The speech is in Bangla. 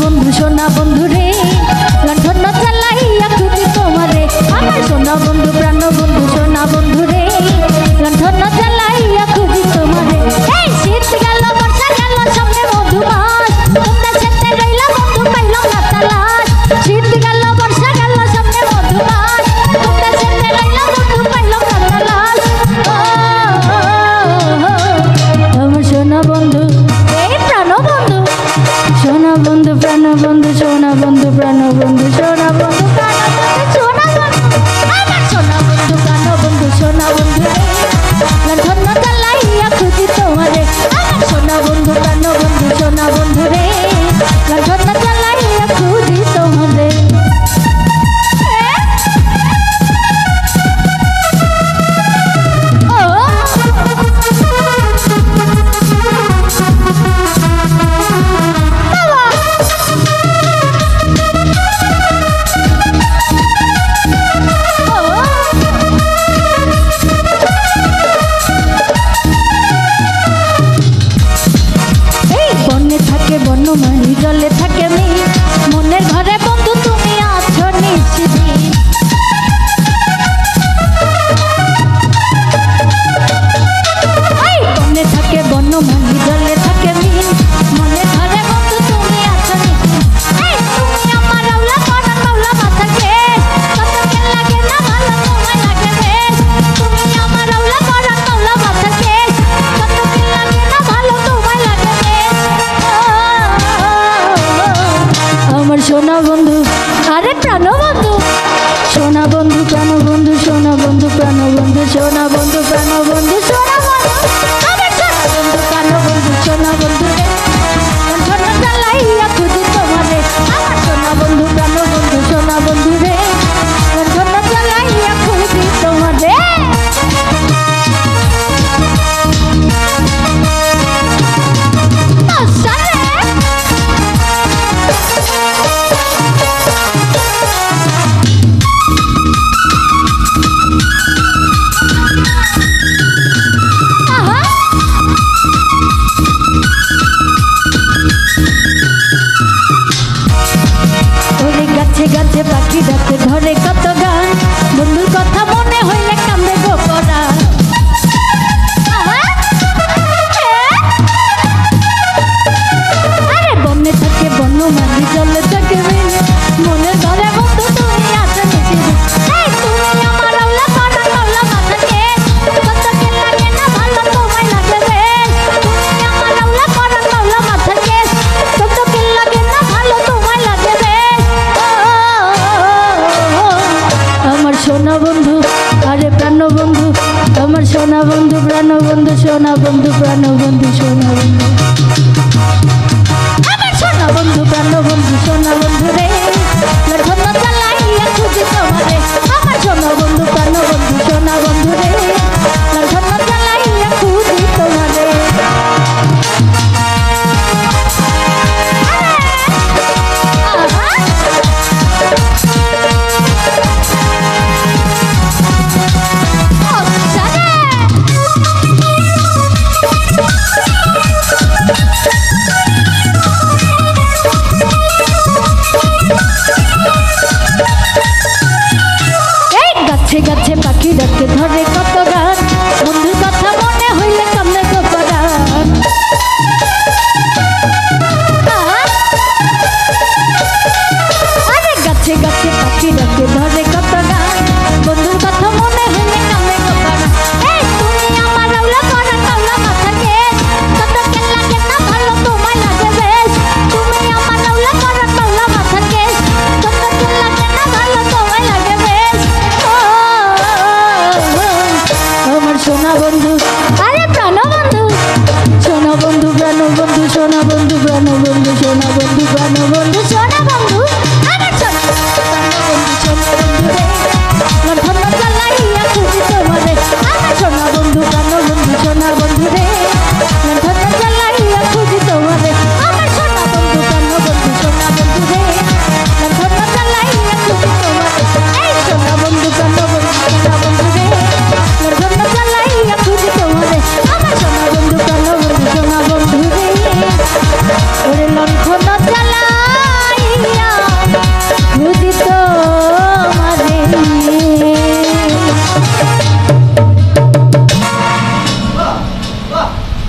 বন্ধু সোনা বন্ধু রে লণ্ঠন জ্বালাইয়া খুঁজি তোমারে আমার সোনা বন্ধু প্রাণ বন্ধু সোনা বন্ধু রে লণ্ঠন জ্বালাইয়া খুঁজি তোমারে এই শীত গেল বর্ষা গেল সামনে মধুমাস তোমরা সেতে রইলা বন্ধু পাইলাম না তালাশ শীত গেল বর্ষা গেল সামনে মধুমাস তোমরা সেতে রইলা বন্ধু পাইলাম না তালাশ আমার সোনা বন্ধু এই প্রাণ বন্ধু সোনা বন্ধু প্রাণ বন্ধু সোনা বন্ধু প্রাণ বন্ধু সোনা বন্ধু প্রাণ বন্ধু সোনা বন্ধু আমার সোনা বন্ধু প্রাণ বন্ধু সোনা বন্ধু লণ্ঠন জ্বালাইয়া খুঁজি তোমারে আমার সোনা বন্ধু প্রাণ বন্ধু সোনা বন্ধু রে লণ্ঠন জ্বালাইয়া খুঁজি তোমারে বনমালী জলে থাকে মি মনের ঘরে বন্ধু তুমি আছো নিশ্চিত বনে থাকে বনমালী জলে থাকে মি মনের ঘরে বন্ধু তুমি আছো নিশ্চিত তুমি আমার আওলা করা পাওলা মাথা কেশ কত কে লাগে না ভালো তোমায় লাগে বেশ তুমি আমার আওলা করা পাওলা মাথা কেশ কত কে লাগে না ভালো তোমায় লাগে বেশ আমার সোনা বন্ধু আরে প্রাণ বন্ধু সোনা বন্ধু প্রাণ বন্ধু সোনা বন্ধু প্রাণ বন্ধু সোনা বন্ধু প্রাণ বন্ধু সোনা বন্ধু আমার সোনা বন্ধু প্রাণ বন্ধু সোনা বন্ধু লণ্ঠন জ্বালাইয়া খুঁজি তোমারে আমার সোনা বন্ধু প্রাণ বন্ধু সোনা বন্ধু রে লণ্ঠন জ্বালাইয়া খুঁজি তোমারে গাছে পাখি ডাকে ধরে কত গান বন্ধুর কথা মনে হইলে কান্দে গো পরাণ আরে বনে থাকে বনমালী জলে থাকে মনের ঘরে বন্ধু তুমি আছো নিশ্চিত তুমি আমার আওলা করা পাওলা মাথা কেশ কত কে লাগে না ভালো তোমায় লাগে বেশ তুমি আমার আওলা করা পাওলা মাথা কেশ কত কে লাগে না ভালো তোমায় লাগে বেশ আমার সোনা বন্ধু আরে প্রাণ বন্ধু আমার সোনা বন্ধু প্রাণ বন্ধু সোনা বন্ধু প্রাণ বন্ধু সোনা বন্ধু আমার সোনা বন্ধু প্রাণ বন্ধু সোনা বন্ধু রে লণ্ঠন জ্বালাইয়া খুঁজি তোমারে আমার সোনা বন্ধু প্রাণ বন্ধু সোনা বন্ধু রে লণ্ঠন জ্বালাইয়া খুঁজি তোমারে গাছে পাখি ডাকে ধরে কত গান বন্ধুর কথা মনে হইলে কামনে গো পরাণ আরে গাছে গাছে পাখি ডাকে ধরে কত গান বন্ধুর কথা মনে হইলে কামনে গো পরাণ তুমি আমার আওলা করা পাওলা মাথা কেশ কত কে লাগে না ভালো তোমায় লাগে বেশ তুমি আমার আওলা করা পাওলা মাথা কেশ কত কে লাগে না ভালো তোমায় লাগে বেশ আমার সোনা বন্ধু আরে প্রাণ বন্ধু সোনা বন্ধু প্রাণ বন্ধু সোনা বন্ধু প্রাণ বন্ধু সোনা বন্ধু প্রাণ বন্ধু সোনা বন্ধু আমার সোনা প্রাণ বন্ধু সোনা বন্ধু রে লণ্ঠন জ্বালাইয়া খুঁজি তোমারে আমার সোনা বন্ধু প্রাণ বন্ধু সোনা বন্ধু রে লণ্ঠন জ্বালাইয়া খুঁজি তোমারে আমার সোনা বন্ধু প্রাণ বন্ধু সোনা বন্ধু রে লণ্ঠন জ্বালাইয়া খুঁজি তোমারে এই সোনা বন্ধু প্রাণ বন্ধু সোনা বন্ধু রে লণ্ঠন জ্বালাইয়া খুঁজি তোমারে আমার সোনা বন্ধু প্রাণ বন্ধু সোনা বন্ধু রে ওরে লণ্ঠন জ্বালা